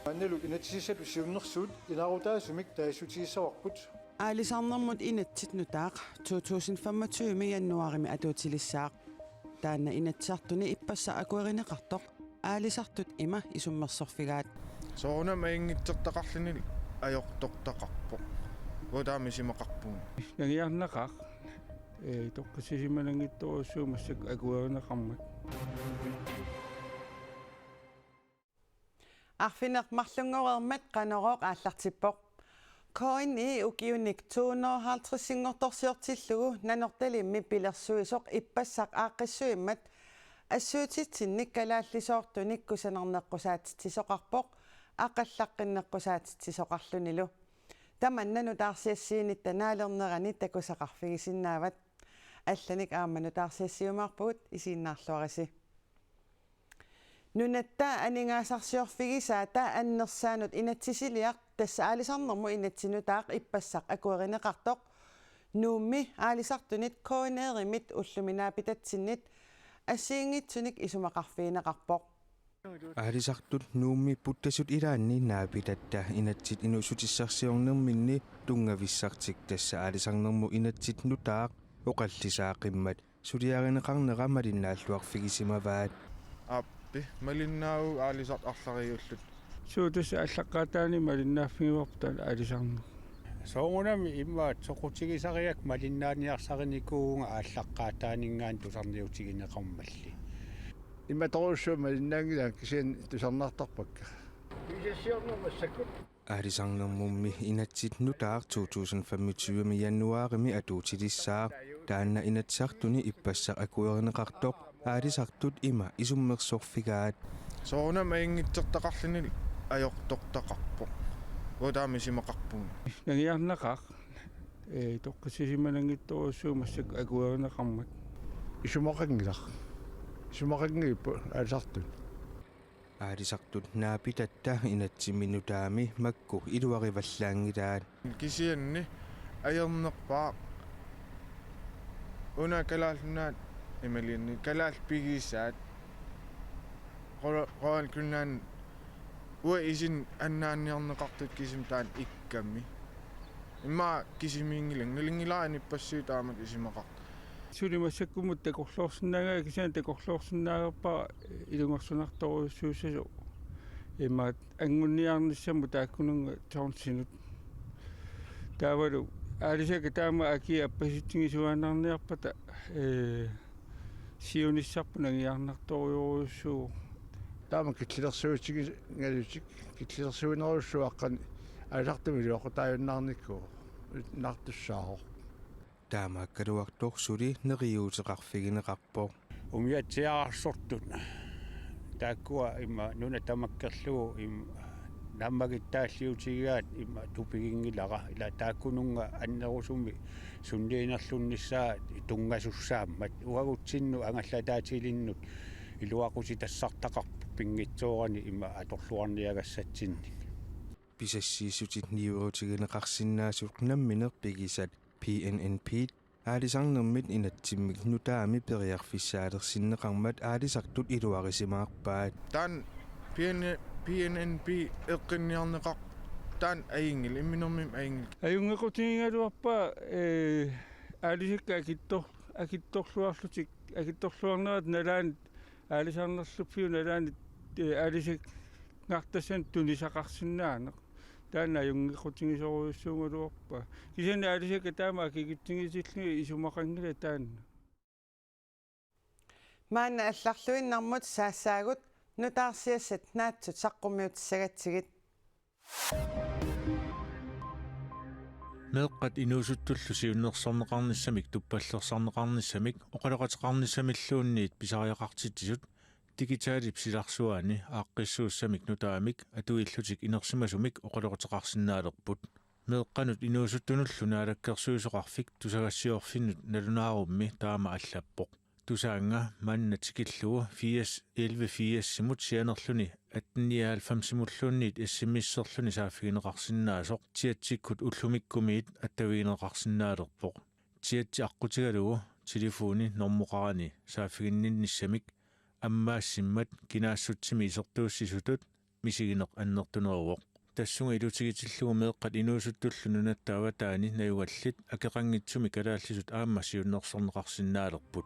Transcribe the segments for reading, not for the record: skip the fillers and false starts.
Annelu inatsisat usiunnersuut ilaarutaasumik taasutiissawaqput. Aalisarnermut inatsit nutaaq 2025 januarimi atuutilissaaq. Taanna inatsartuni ippassa akuerineqartoq aalisartut ima isummersorfigaat. Soona maingitsertaqarlini ajortortaqarpo. Godaamisimaqarpuun. Nagiarnaqaq toqqisimanangittoruussuumassak akuerineqarmat. Arfineq marlungoreermat qanoroq aallartippoq. Koini ukiunik 250 nanortalimmi pilersuisoq ippassaq aaqqissuimmat assuutitsinnik kalaallisoortunik kusanerneqqusaatittisoqarpoq aqallaqqinneqqusaatittisoqarlunilu. Tamannanu taarsiassiinit tanaalernerani takusaqarfigissinnaavat allanik aammanu taarsiassiumaarpugut isiinnaarluarisi. Nunatta aningaasarsiorfigisaa taa annersaanut inatsisiliaq tassa aalisarnermu inatsinutaaq ippassaq akuerineqartoq nuummi aalisartunit kooneerimit ulluminaapitatsinit assiingitsunik isumaqarfiineqarpoq. Aalisartut nuummi puttasut ilaanni naapitatta inatsit inusutissarsiornerminni tungavissartik tassa aalisarnermu inatsit nutaaq oqallisaaqimmat suliarineqarnera malinnaalluarfigisimavaat. Malinnaau aalisart arlariullut. Suutas allaqaataani malinnaaffigivortal aalisarner. Soongunami immaat soqutigisariak malinnaaniarsariniikuunga ааллаққаатаанинггаан тусарниутигинеқармалли. Имматоруссуу малиннаангилаа кисиан тусарнаартарпакка. Aalisarnermummi inatsit nutaaq 2025 januarimi atuutilissaaq taanna inatsartuni ippassaq akuerineqartoq aalisartut ima isummersorfigaat. Soona maingitsertaqarlini ajortortaqarpo. Godaamisimaqarpuun. Nagiarnaqaq toqqisimanangittoruussuumassak akuerineqarmat. Isumaqangilaq. Isumaqangippu aalisartut. Aalisartut naapitatta inatsimminutaami makku iluarivallaangilaat. Kisianni ajernerpaa una kalaallunaat imaliinni kalaalpigisaat qoal kunnaan ua isin annaanniarneqartut kisimtaan ikkammi imma kisimiingilang nalingilaani passuutaamat isimaqart Sulimassakkumut takorluorsinnaagaa kisian takorluorsinnaagerpaa ilungersunartoruussuussasu имаат ангунниарниссаму тааккунунга таорнсинут таавалу аалисака таама аки аппаситсигисуаанаарниарпата сиониссарпу нагиарнарторюруссуу таама киллерсуутиги галутик киллерсуинеруссуаққан аалартами луоқутааюннаарникку нартуссаахо таама калуартор нериуутеқарфигинеқарпо умиатсиаарсортут тааккуа имма нуна тамаккерлугу наммагиттааллиутигигаат имма тупигингилара ила тааккунунга аннерусумми сунниинерлуннissaа тунгасуссааммат уагутсинну ангаллатаатилиннут илуақути тассартақарпу пингитсоорани имма аторлуарниагассатсинни писассиисутит ниуруутигинеқарсинаасут намминерпигисат PNNP аалисарнэрмит инатсиммик нутаами периарфиссаалерсиннеқармат аалисартут илуарисимаарпаат таан PNNP эққинниарнеқар таан аингил имминэрмим аингил аюнгеқутигингалуарпаа аалисакка акитторлуарлутик акитторлуарнерат налаан аалисарнерлуппиу налаан аалисак ngартасан тунисақарсинаанеқ таана юнгеқутигисоруйуссуунгалуарпа кисиана аалисака таама акигитсигисиллуги исумақангила таанна маана алларлуиннармут саассаагут нутаарсиассат наатсут саққумиутиссагатсигит меэққат инуусуттуллу сиуннерсорнеқарниссамик туппаллерсарнеқарниссамик оқалоқатеқарниссамиллуунниит писариақартитсисут digitaalip silarsuaani aaqqissuussamik nutaamik atuillutик inersimasumik oqaloqteqarsinnaalerput meeqqanut inuusuttunullu naalakkersuusoqarfik tusagassiorfinnut nalunaarummi taama allappoq tusaanga manna tikillugu 4 simut sianerluni 1895 simulluunniit issimmisserluni saaffigineqarsinnaasoq tiatsikkut ullumikkumiit attavigineqarsinnaalerpoq tiatsi aqqutigalugu telefooni normmuqarani saaffiginninnissamik аммаассиммат кинаассутсими исертууссисутут мисигинеқ аннертунеруоқ тассунга илутигитиллугу меэққат инуусуттуллу нунаттаава таани наюаллит акеқангитсуми калааллисут ааммассиуннерсорнеқарсинаалерпут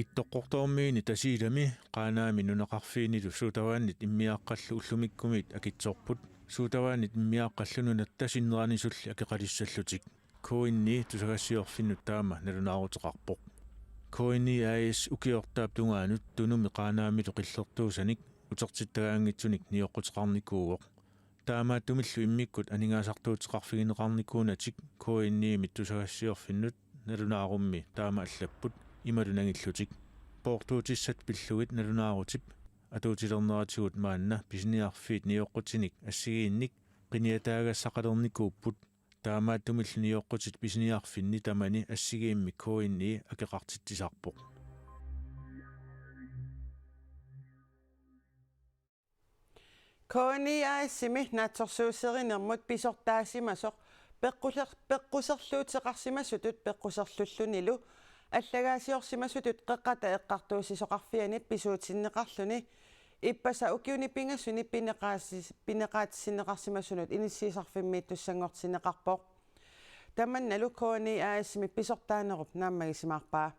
иттоққортормиини тасиилами қаанаами нунеқарфиинилу суутавааннит иммиааққаллу уллумиккумит акитсорпут суутавааннит иммиааққаллуну наттасиннеранисулли акеқалиссаллутик коинни тусагассиорфиннут таама налунаарутеқарпоқ коинни аис укиортаап тунгаанут тунуми қаанаамилу қиллертуусаник утертиттагаангитсуник ниоққутеқарникууоқ таамаа тумиллу иммиккут анигаасартуутеқарфигинеқарникуунатик коинниимит тусагассиорфиннут налунаарумми таама аллаппут ималунангиллутик поортуутиссат пиллугит налунаарутип атуутилернератигут маанна писиниарфиит ниоққутиник ассигиинник қиниатаагассақалерникууппут таамаа тумиллу ниоққутит писиниарфинни тамани ассигиимми коинни акеқартиттисарпоқ кониаиссими наатсорсуусеринермут писортаасимасоқ пеққусерлуутеқарсимасутут пеққусерлуллунилу аллагаасиорсимасутут қеққата эққартуусисоқарфианит писуутиннеқарлуни иппаса укиунипингассуни пинеқаатиссинеқарсимасунут иниссиисарфиммииттуссангортинеқарпоқ таманналу кониаиссими писортаанеруп нааммагисимаарпаа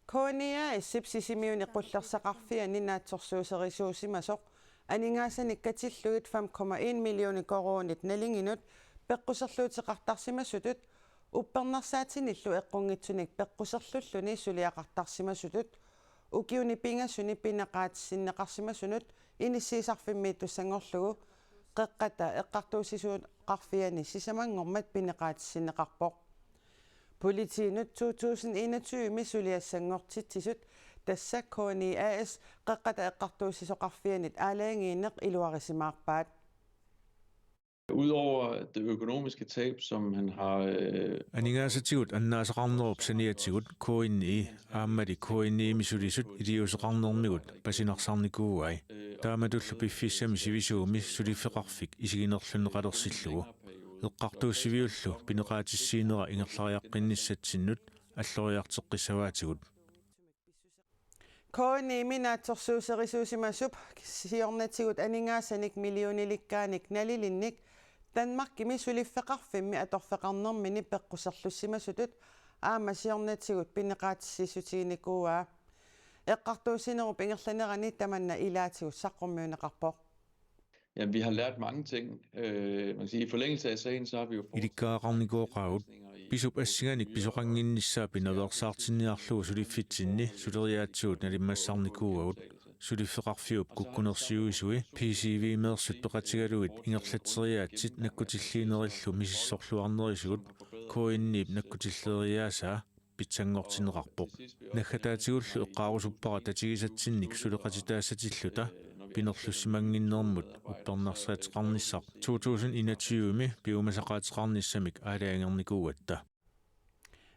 кониаиссипсисимиуни қуллерсақарфиани наатсорсуусерисуусимасоқ анингаасаниккатиллугит 5,1 миллиони коронит налингинут пеққусерлуутеқартарсимассутут уппернерсаатиниллу эққунгитсуник пеққусерлуллуни сулиақартарсимассутут укиунипингассуни пинеқаатиссиннеқарсимассунут иниссиисарфиммииттуссангорлугу қеққата эққартуусисуут қарфиани сисамангормат пинеқаатиссиннеқарпоқ политинут 2021 мисулиассангортитсисут тасса кониаас қеққата эққартуусисоқарфианит аалаангиинеқ илуарисимаарпаат. Udover det økonomiske tab, som han har... Aningaasatigut annaasaqarnerup saniatigut koinni aammali koinni misulisut iliuseqarnermigut pasinarsaarnikuuai taamatullu piffissami sivisuumi sulifeqarfik isiginerlunneqalersillugu eqqartuussiviullu pineqaatissiinera ingerlariaqqinnissatsinnut alloriarteqqissavaatigut кони минаатсорсуусерисуусимасуп сиорнатигут анингаассаник миллиониликкааник налилинник танмаркими сулиффеқарфимми аторфеқарнэрмини пеққусерлуссимасутут аама сиорнатигут пинеқаатиссисутигиникууаа эққартуусинеруп ингерланерани таманна илаатигут саққуммиунеқарпоқ. Ja, vi har lært mange ting. Man kan sige, i forlængelse af sagen, så har vi jo... Ilikkaaqarnikuoqagut pisup assiganik pisoqanginnissaa pinaversaartinniarluu suliffitsinni suleriaatsuut nalimmassarnikuuagut suliffeqarfiup kukkunersiuisui PCV-meersut peqatigaluit ingerlatseriaatsit nakkutilliinerillu misissorluarnerisugut koinniip nakkutilleriaasaa pitsangortineqarpoq naggataatigullu eqqaarusuppara tatigisatsinnik suleqatitaasatilluta pinerlussimangиннэрмут уппернарсаатеқарниссақ 2021ми пиумасақаатеқарниссамик аалаангерникууатта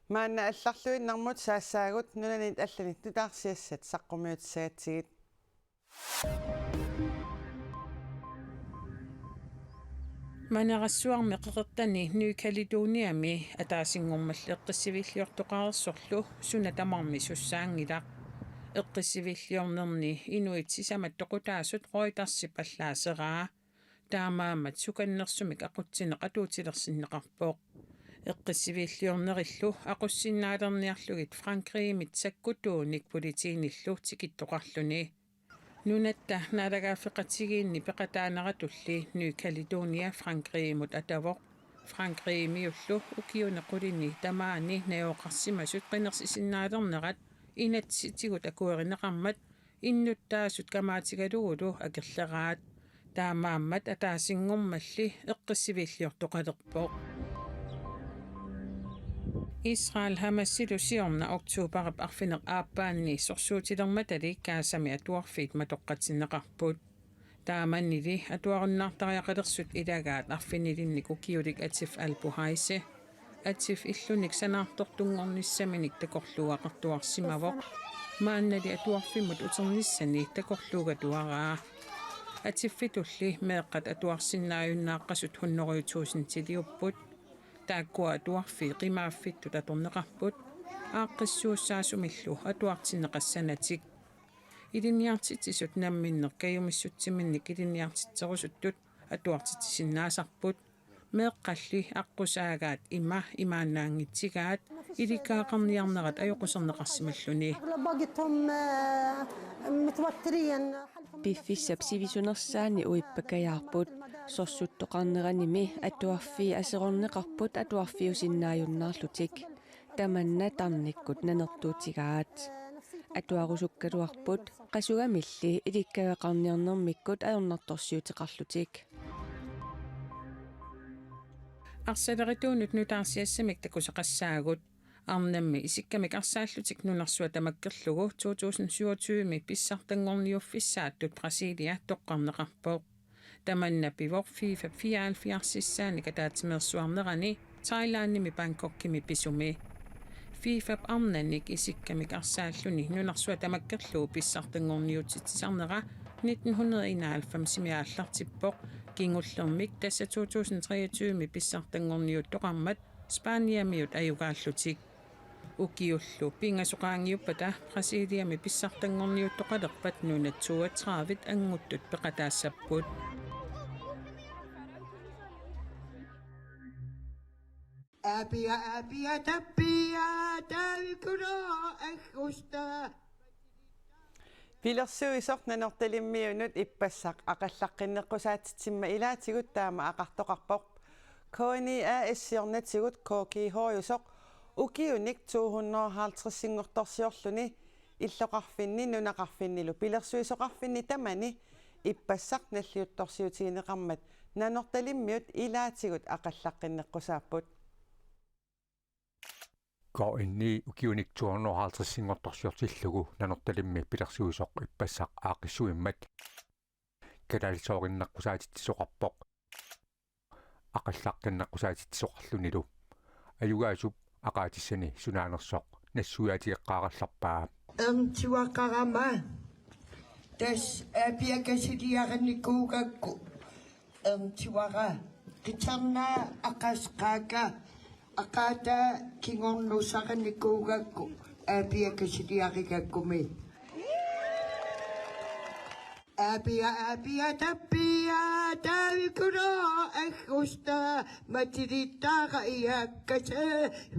маанна алларлуиннармут саассаагут нунанит алланит тутаарсиассат саққумиутсаатсигит манерассуарми қеқертани New Caledonia-ми атаасингормалли эққиссивиллиортоқарерсорлу суна тамарми суссаангилақ эққиссивиллиорнерни инуитсисамат тоқутаасут ройтарсипаллаасераа таамаамат суканнерсумик ақутсинеқатуутилерсиннеқарпоқ эққиссивиллиорнериллу ақуссиннаалерниарлугит франкриимит саккутууник политииниллу тикиттоқарлуни нунатта наалагаафеқатигиинни пеқатаанератулли New Caledonia франкриимут атавоқ франкриимиуллу укиунеқулини тамаани наиоқарсимасут қинерсисиннаалернерат инатситигут акуеринеқармат иннуттаасут камаатигалугулу акерлераат таамааммат атаасингормалли эққиссивиллиортоқалерпоқ Israel Hamassilu siorna oktuuparap arfineq aappaanni sorsuutilermatali kaasami atuarfiit matoqqatinneqarput taamannili atuarunnaartariaqalersut ilagaat arfinilinniku kiulik atif alpuhaise atif illunik sanaartortungornissaminik takorluaqartuarsimavoq maannali atuarfimut uternissani takorluugatuaraa atiffitulli meeqqat atuarsinnaayunnaaqqasut 100,000 tiliupput taakkua atuarfi qimaaffittu tatorneqarput aaqqissuussaasumillu atuartinneqassanatik илинниартитсисут намминнеқ каюмиссутсиминник илинниартитсерусуттут атуартитсиннаасарпут меэққалли аққусаагаат имаанаангитсигаат иликаақарниарнерат ajоқусернеқарсималлуни пиффиссап сивисунерсаани уиппакаярпут сорсуттоқарнераними атуарфи асерорнеқарпут атуарфиусиннааюннаарлутик таманна тарниккут нанертуутигаат атуарусуккалуарпут қасугамилли иликкавеқарниарнермиккут аернарторсиутеқарлутик арсалеритуунут нутаарсиассамик такусеқассаагут арнамми исиккамик арсааллутик нунарсуа тамаккерлугу 2027ми писсартангорниуффиссааттут Брасилия тоққарнеқарпоқ таманна пивор FIFA 74 катаатимерсуарнерани Тайландними Бангкоккими писуми FIFA арнаник исиккамик арсааллуни нунарсуа тамаккерлугу писсартангорниутитсарнера 1991 миааллартиппоқ кингуллермик тасса 2023ми писсартангорниут тоқармат Спаниамиут аюгааллутик укиуллу пингасоқаангиуппата Брасилиами писсартангорниут тоқалерпат нунатсуатраавит ангуттут пеқатаассаппут апиа таппиа талкуно ахуста пилерсуисорт нанорталиммиунут иппассақ ақаллаққиннеққусаатитсимма илаатигут таама ақартоқарпоқ кони аэссиорнатигут коки хоюсоқ укиуник 250-сингорторсиорлуни иллоқарфинни нунақарфиннилу пилерсуисоқарфинни тамани иппассақ наллиутторсиутигинеқармат нанорталиммиут илаатигут ақаллаққиннеққусааппут går ind i ugivenik 250-singortorsiortillугу нанорталимми пилерсуисоқ иппассақ аақиссуиммат каталисоориннаққусаатитсоқарпоқ ақаллаққиннаққусаатитсоқарлунилу аюгаасуп ақаатиссани сунаанерсоқ нассуяатиеққаралларпаа тиуаққарама тас апиакасилиаранникуугакку тиуара қитарна ақасқаака аката кингорнусақаникуугакку апиакасилиаригаккуми апиа таппиа талкуно ахуста матилиттаара иаккасе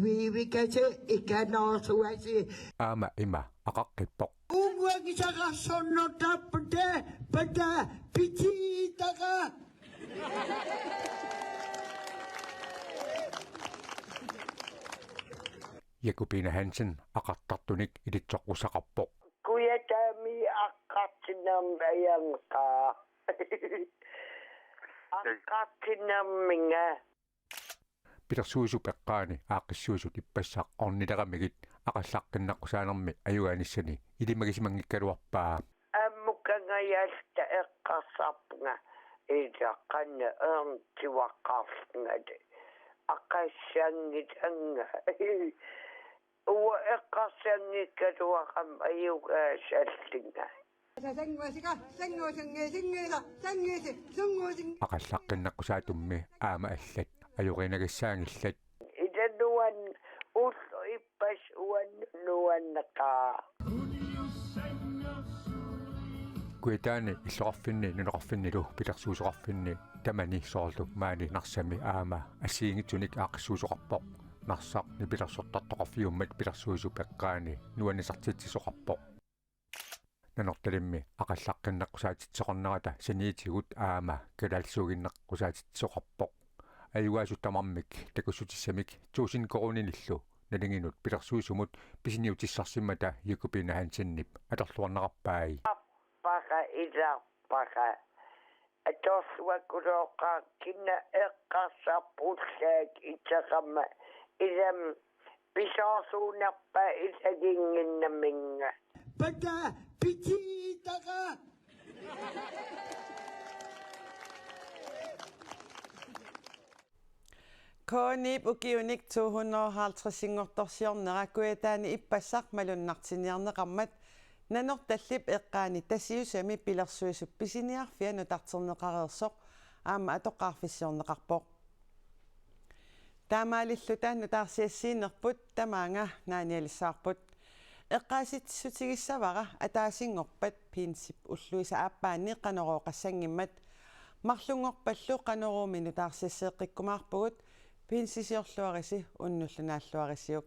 вивикасе иканоорсуаси аама има ақаққиппоқ унгуагисарарсорнортаппута пата пититака Jakobine Hansen aqartartunik ilitsoqqusaqarpoq kuyatami aqqartinammayanqa aqqartinamminga pilersuusu peqqaani aaqissuusut ippassaq ornileramigit aqallaqqinnaqqusaanermi ajugaanissani ilimagisimanngikkaluarpaa ammukangayalta eqqarsarpunga ilaqqanna tiwaqqarfngati aqassangitanga uwa eqqarsangikkaluaqam ajugaasaallinga aqallaqqinnaqqusaatummi aama allat ajuqinagissaangillat idanuan ullu ippas uan nuannaqaa kuitaani illoqarfinni nuneqarfinnilu pilersuusoqarfinni tamani soorlu maani narsami aama assiingitsunik aaqissuusoqarpoq narsaq nipilersortartoqarfiummat pilersuusu peqqaani nuanisartitsisoqarpoq nanortalimmi aqallaqqinnaqqusaatit saniitigut aama kalalsuuginneqqusaatit ayugaasutamarmik takussutissamik tuusin koruninillu nalinginut pilersuusumut pisiniutissarsimmata Jakobine Hansennip atorluarnaqarpaai paqa ilaqpaqa atorluakuloqa kinna eqqarsarpullaak itaqamma ilam pisoorsuunarpa ilaginginnaminga pata pititaqa Koonip ukiunik 250-singortorsiornera kuitaani ippassaq malunnartiniarneqarmat nanortallip eqqaani tasiusami pilersuisup pisiniarfia nutarterneqareersoq aama atoqqaarfissiorneqarpoq taamaalillutaan nutaarsiassiinerput tamaanga naanialissaarput эққааситсутигиссавара атаасингорпат пинсип уллуиса ааппаани қанероо қассангиммат марлунгорпаллу қанеруумину таарсиссеэққиккумаарпугут пинсисиорлуариси уннуллунааллуарисиук